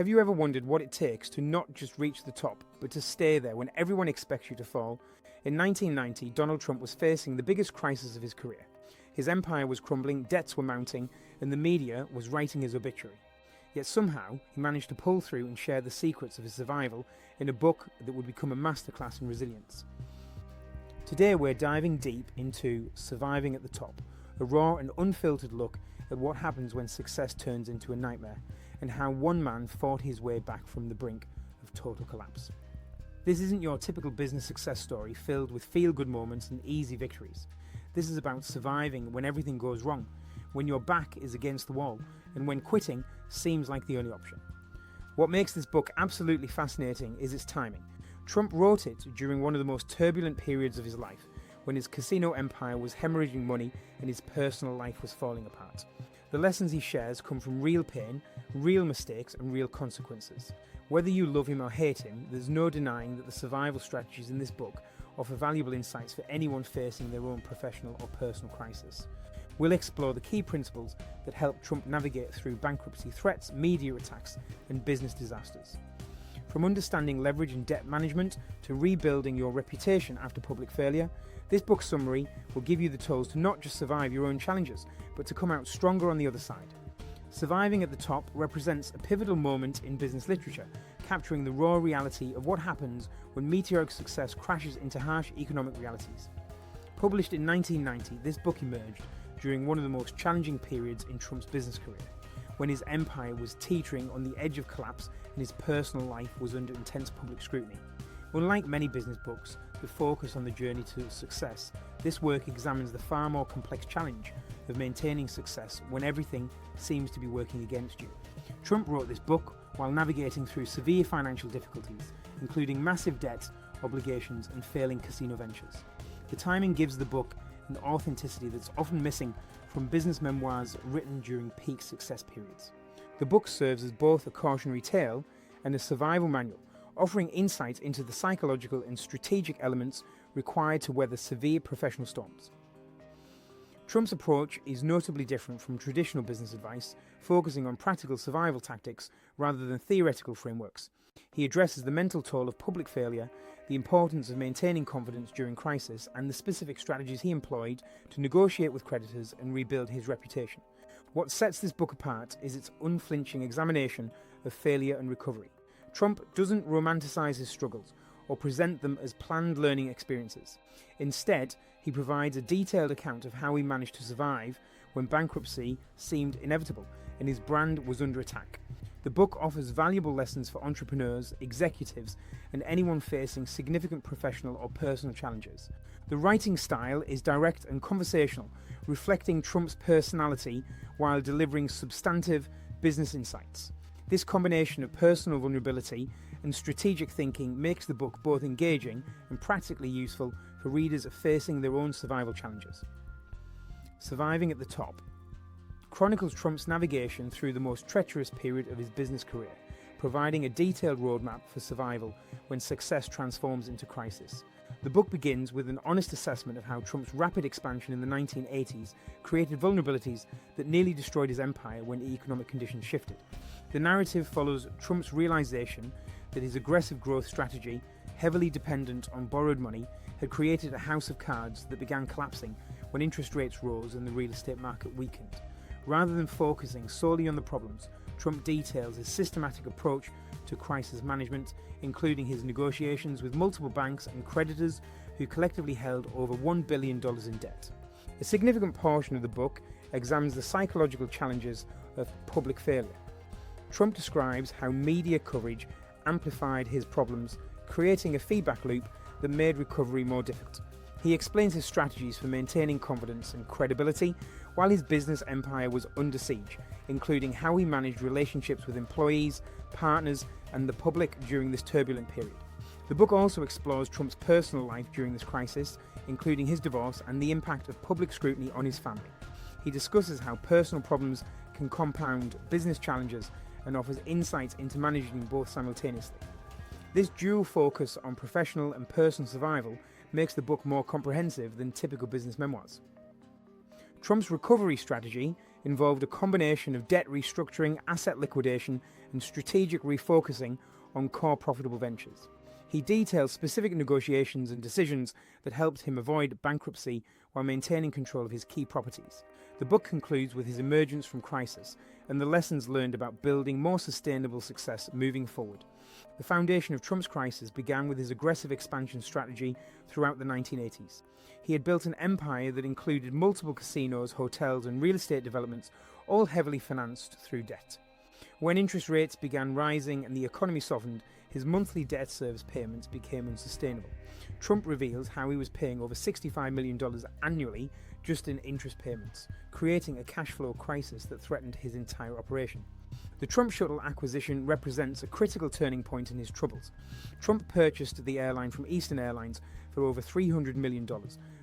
Have you ever wondered what it takes to not just reach the top, but to stay there when everyone expects you to fall? In 1990, Donald Trump was facing the biggest crisis of his career. His empire was crumbling, debts were mounting, and the media was writing his obituary. Yet somehow, he managed to pull through and share the secrets of his survival in a book that would become a masterclass in resilience. Today we're diving deep into Surviving at the Top, a raw and unfiltered look at what happens when success turns into a nightmare, and how one man fought his way back from the brink of total collapse. This isn't your typical business success story filled with feel-good moments and easy victories. This is about surviving when everything goes wrong, when your back is against the wall, and when quitting seems like the only option. What makes this book absolutely fascinating is its timing. Trump wrote it during one of the most turbulent periods of his life, when his casino empire was hemorrhaging money and his personal life was falling apart. The lessons he shares come from real pain, real mistakes, and real consequences. Whether you love him or hate him, there's no denying that the survival strategies in this book offer valuable insights for anyone facing their own professional or personal crisis. We'll explore the key principles that help Trump navigate through bankruptcy threats, media attacks, and business disasters. From understanding leverage and debt management to rebuilding your reputation after public failure, this book summary will give you the tools to not just survive your own challenges, but to come out stronger on the other side. Surviving at the Top represents a pivotal moment in business literature, capturing the raw reality of what happens when meteoric success crashes into harsh economic realities. Published in 1990, this book emerged during one of the most challenging periods in Trump's business career, when his empire was teetering on the edge of collapse and his personal life was under intense public scrutiny. Unlike many business books that focus on the journey to success, this work examines the far more complex challenge of maintaining success when everything seems to be working against you. Trump wrote this book while navigating through severe financial difficulties, including massive debt, obligations, and failing casino ventures. The timing gives the book an authenticity that's often missing from business memoirs written during peak success periods. The book serves as both a cautionary tale and a survival manual, offering insight into the psychological and strategic elements required to weather severe professional storms. Trump's approach is notably different from traditional business advice, focusing on practical survival tactics rather than theoretical frameworks. He addresses the mental toll of public failure, the importance of maintaining confidence during crisis, and the specific strategies he employed to negotiate with creditors and rebuild his reputation. What sets this book apart is its unflinching examination of failure and recovery. Trump doesn't romanticize his struggles or present them as planned learning experiences. Instead, he provides a detailed account of how he managed to survive when bankruptcy seemed inevitable and his brand was under attack. The book offers valuable lessons for entrepreneurs, executives, and anyone facing significant professional or personal challenges. The writing style is direct and conversational, reflecting Trump's personality while delivering substantive business insights. This combination of personal vulnerability and strategic thinking makes the book both engaging and practically useful for readers facing their own survival challenges. Surviving at the Top chronicles Trump's navigation through the most treacherous period of his business career, providing a detailed roadmap for survival when success transforms into crisis. The book begins with an honest assessment of how Trump's rapid expansion in the 1980s created vulnerabilities that nearly destroyed his empire when economic conditions shifted. The narrative follows Trump's realization that his aggressive growth strategy, heavily dependent on borrowed money, had created a house of cards that began collapsing when interest rates rose and the real estate market weakened. Rather than focusing solely on the problems, Trump details his systematic approach to crisis management, including his negotiations with multiple banks and creditors who collectively held over $1 billion in debt. A significant portion of the book examines the psychological challenges of public failure. Trump describes how media coverage amplified his problems, creating a feedback loop that made recovery more difficult. He explains his strategies for maintaining confidence and credibility while his business empire was under siege, including how he managed relationships with employees, partners, and the public during this turbulent period. The book also explores Trump's personal life during this crisis, including his divorce and the impact of public scrutiny on his family. He discusses how personal problems can compound business challenges and offers insights into managing both simultaneously. This dual focus on professional and personal survival makes the book more comprehensive than typical business memoirs. Trump's recovery strategy involved a combination of debt restructuring, asset liquidation, and strategic refocusing on core profitable ventures. He details specific negotiations and decisions that helped him avoid bankruptcy while maintaining control of his key properties. The book concludes with his emergence from crisis and the lessons learned about building more sustainable success moving forward. The foundation of Trump's crisis began with his aggressive expansion strategy throughout the 1980s. He had built an empire that included multiple casinos, hotels, and real estate developments, all heavily financed through debt. When interest rates began rising and the economy softened, his monthly debt service payments became unsustainable. Trump reveals how he was paying over $65 million annually just in interest payments, creating a cash flow crisis that threatened his entire operation. The Trump Shuttle acquisition represents a critical turning point in his troubles. Trump purchased the airline from Eastern Airlines for over $300 million,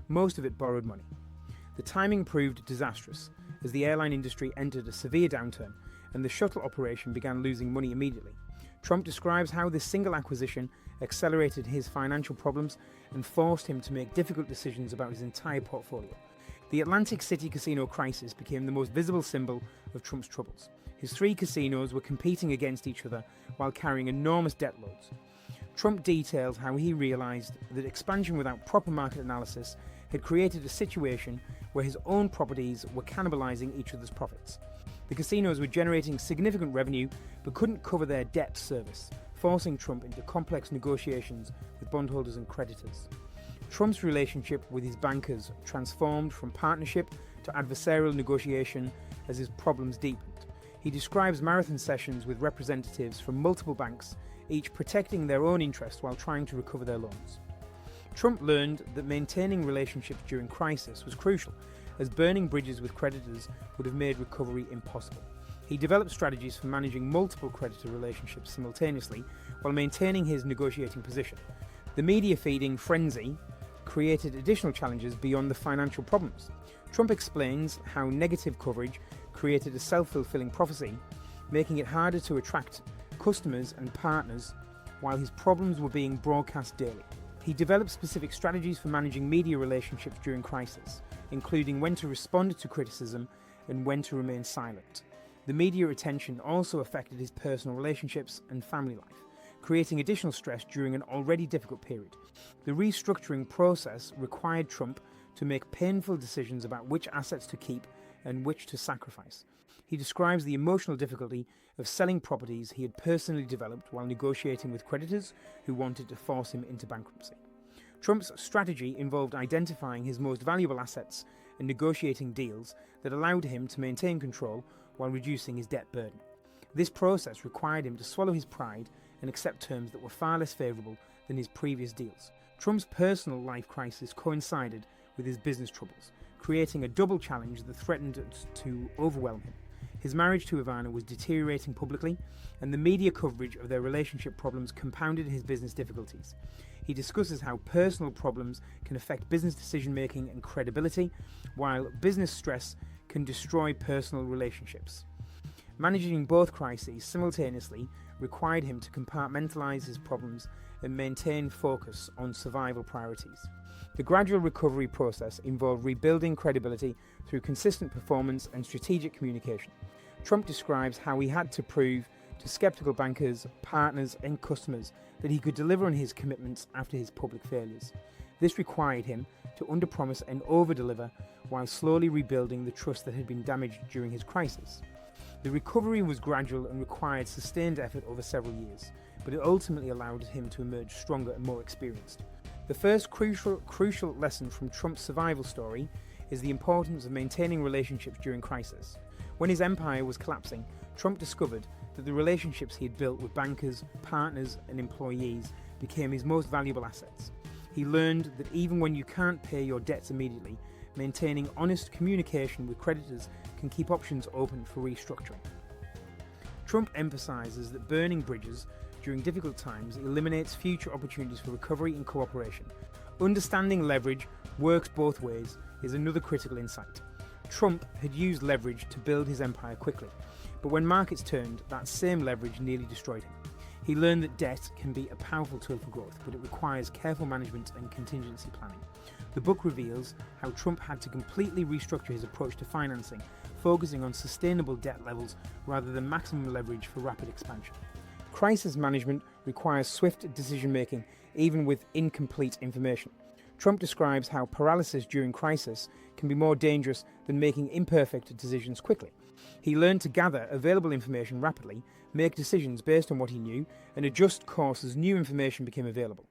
most of it borrowed money. The timing proved disastrous, as the airline industry entered a severe downturn, and the shuttle operation began losing money immediately. Trump describes how this single acquisition accelerated his financial problems and forced him to make difficult decisions about his entire portfolio. The Atlantic City casino crisis became the most visible symbol of Trump's troubles. His three casinos were competing against each other while carrying enormous debt loads. Trump details how he realized that expansion without proper market analysis had created a situation where his own properties were cannibalizing each other's profits. The casinos were generating significant revenue but couldn't cover their debt service, forcing Trump into complex negotiations with bondholders and creditors. Trump's relationship with his bankers transformed from partnership to adversarial negotiation as his problems deepened. He describes marathon sessions with representatives from multiple banks, each protecting their own interests while trying to recover their loans. Trump learned that maintaining relationships during crisis was crucial, as burning bridges with creditors would have made recovery impossible. He developed strategies for managing multiple creditor relationships simultaneously while maintaining his negotiating position. The media feeding frenzy created additional challenges beyond the financial problems. Trump explains how negative coverage created a self-fulfilling prophecy, making it harder to attract customers and partners while his problems were being broadcast daily. He developed specific strategies for managing media relationships during crisis, including when to respond to criticism and when to remain silent. The media attention also affected his personal relationships and family life, creating additional stress during an already difficult period. The restructuring process required Trump to make painful decisions about which assets to keep and which to sacrifice. He describes the emotional difficulty of selling properties he had personally developed while negotiating with creditors who wanted to force him into bankruptcy. Trump's strategy involved identifying his most valuable assets and negotiating deals that allowed him to maintain control while reducing his debt burden. This process required him to swallow his pride and accept terms that were far less favourable than his previous deals. Trump's personal life crisis coincided with his business troubles, creating a double challenge that threatened to overwhelm him. His marriage to Ivana was deteriorating publicly, and the media coverage of their relationship problems compounded his business difficulties. He discusses how personal problems can affect business decision-making and credibility, while business stress can destroy personal relationships. Managing both crises simultaneously required him to compartmentalize his problems and maintain focus on survival priorities. The gradual recovery process involved rebuilding credibility through consistent performance and strategic communication. Trump describes how he had to prove to skeptical bankers, partners, and customers that he could deliver on his commitments after his public failures. This required him to underpromise and overdeliver while slowly rebuilding the trust that had been damaged during his crisis. The recovery was gradual and required sustained effort over several years, but it ultimately allowed him to emerge stronger and more experienced. The first crucial lesson from Trump's survival story is the importance of maintaining relationships during crisis. When his empire was collapsing, Trump discovered that the relationships he had built with bankers, partners, and employees became his most valuable assets. He learned that even when you can't pay your debts immediately, maintaining honest communication with creditors can keep options open for restructuring. Trump emphasizes that burning bridges during difficult times eliminates future opportunities for recovery and cooperation. Understanding leverage works both ways is another critical insight. Trump had used leverage to build his empire quickly, but when markets turned, that same leverage nearly destroyed him. He learned that debt can be a powerful tool for growth, but it requires careful management and contingency planning. The book reveals how Trump had to completely restructure his approach to financing, focusing on sustainable debt levels rather than maximum leverage for rapid expansion. Crisis management requires swift decision-making, even with incomplete information. Trump describes how paralysis during crisis can be more dangerous than making imperfect decisions quickly. He learned to gather available information rapidly, make decisions based on what he knew, and adjust course as new information became available.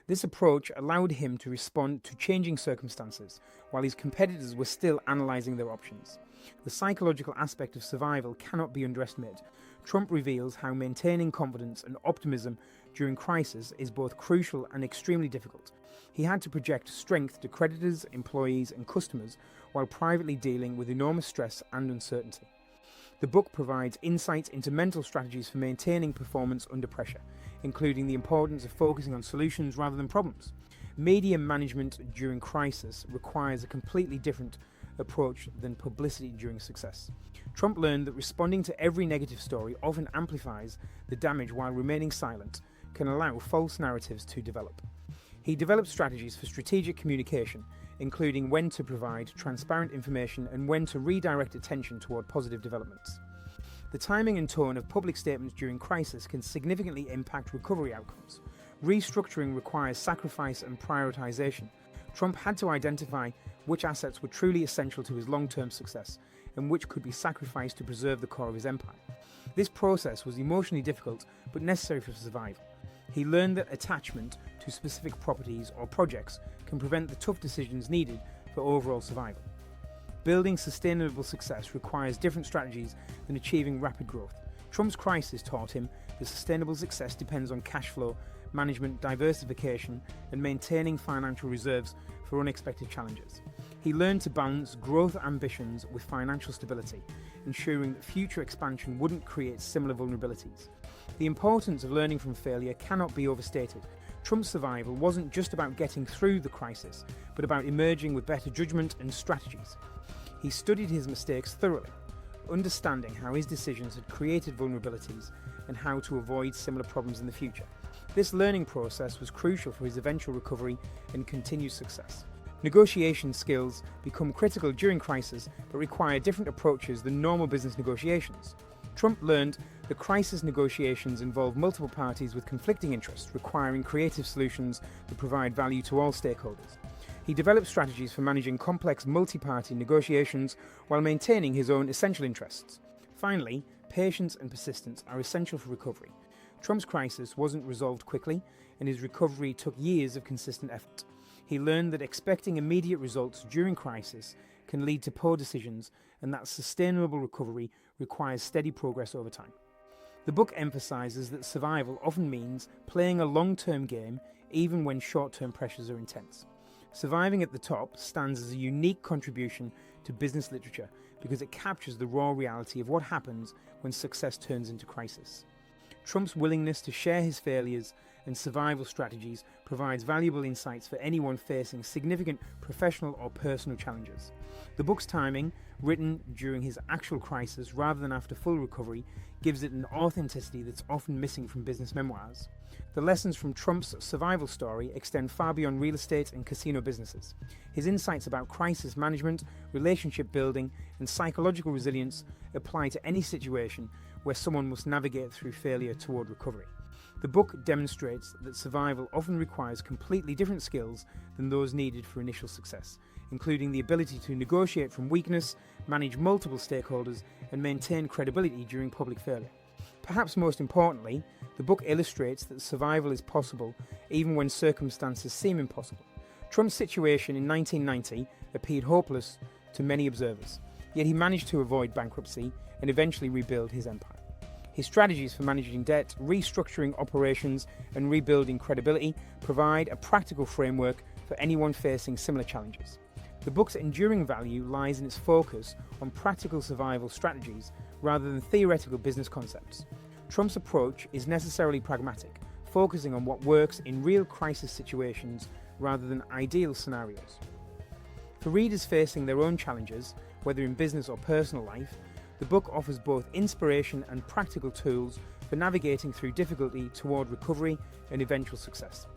This approach allowed him to respond to changing circumstances, while his competitors were still analysing their options. The psychological aspect of survival cannot be underestimated. Trump reveals how maintaining confidence and optimism during crisis is both crucial and extremely difficult. He had to project strength to creditors, employees, and customers while privately dealing with enormous stress and uncertainty. The book provides insights into mental strategies for maintaining performance under pressure, including the importance of focusing on solutions rather than problems. Media management during crisis requires a completely different approach than publicity during success. Trump learned that responding to every negative story often amplifies the damage, while remaining silent can allow false narratives to develop. He developed strategies for strategic communication, including when to provide transparent information and when to redirect attention toward positive developments. The timing and tone of public statements during crisis can significantly impact recovery outcomes. Restructuring requires sacrifice and prioritization. Trump had to identify which assets were truly essential to his long-term success and which could be sacrificed to preserve the core of his empire. This process was emotionally difficult but necessary for survival. He learned that attachment to specific properties or projects can prevent the tough decisions needed for overall survival. Building sustainable success requires different strategies than achieving rapid growth. Trump's crisis taught him that sustainable success depends on cash flow, management, diversification, and maintaining financial reserves for unexpected challenges. He learned to balance growth ambitions with financial stability, ensuring that future expansion wouldn't create similar vulnerabilities. The importance of learning from failure cannot be overstated. Trump's survival wasn't just about getting through the crisis, but about emerging with better judgment and strategies. He studied his mistakes thoroughly, understanding how his decisions had created vulnerabilities and how to avoid similar problems in the future. This learning process was crucial for his eventual recovery and continued success. Negotiation skills become critical during crisis, but require different approaches than normal business negotiations. Trump learned that crisis negotiations involve multiple parties with conflicting interests, requiring creative solutions that provide value to all stakeholders. He developed strategies for managing complex multi-party negotiations while maintaining his own essential interests. Finally, patience and persistence are essential for recovery. Trump's crisis wasn't resolved quickly, and his recovery took years of consistent effort. He learned that expecting immediate results during crisis can lead to poor decisions, and that sustainable recovery requires steady progress over time. The book emphasizes that survival often means playing a long-term game even when short-term pressures are intense. Surviving at the top stands as a unique contribution to business literature because it captures the raw reality of what happens when success turns into crisis. Trump's willingness to share his failures and survival strategies provides valuable insights for anyone facing significant professional or personal challenges. The book's timing, written during his actual crisis rather than after full recovery, gives it an authenticity that's often missing from business memoirs. The lessons from Trump's survival story extend far beyond real estate and casino businesses. His insights about crisis management, relationship building, and psychological resilience apply to any situation where someone must navigate through failure toward recovery. The book demonstrates that survival often requires completely different skills than those needed for initial success, including the ability to negotiate from weakness, manage multiple stakeholders, and maintain credibility during public failure. Perhaps most importantly, the book illustrates that survival is possible even when circumstances seem impossible. Trump's situation in 1990 appeared hopeless to many observers, yet he managed to avoid bankruptcy and eventually rebuild his empire. His strategies for managing debt, restructuring operations, and rebuilding credibility provide a practical framework for anyone facing similar challenges. The book's enduring value lies in its focus on practical survival strategies rather than theoretical business concepts. Trump's approach is necessarily pragmatic, focusing on what works in real crisis situations rather than ideal scenarios. For readers facing their own challenges, whether in business or personal life, The book offers both inspiration and practical tools for navigating through difficulty toward recovery and eventual success.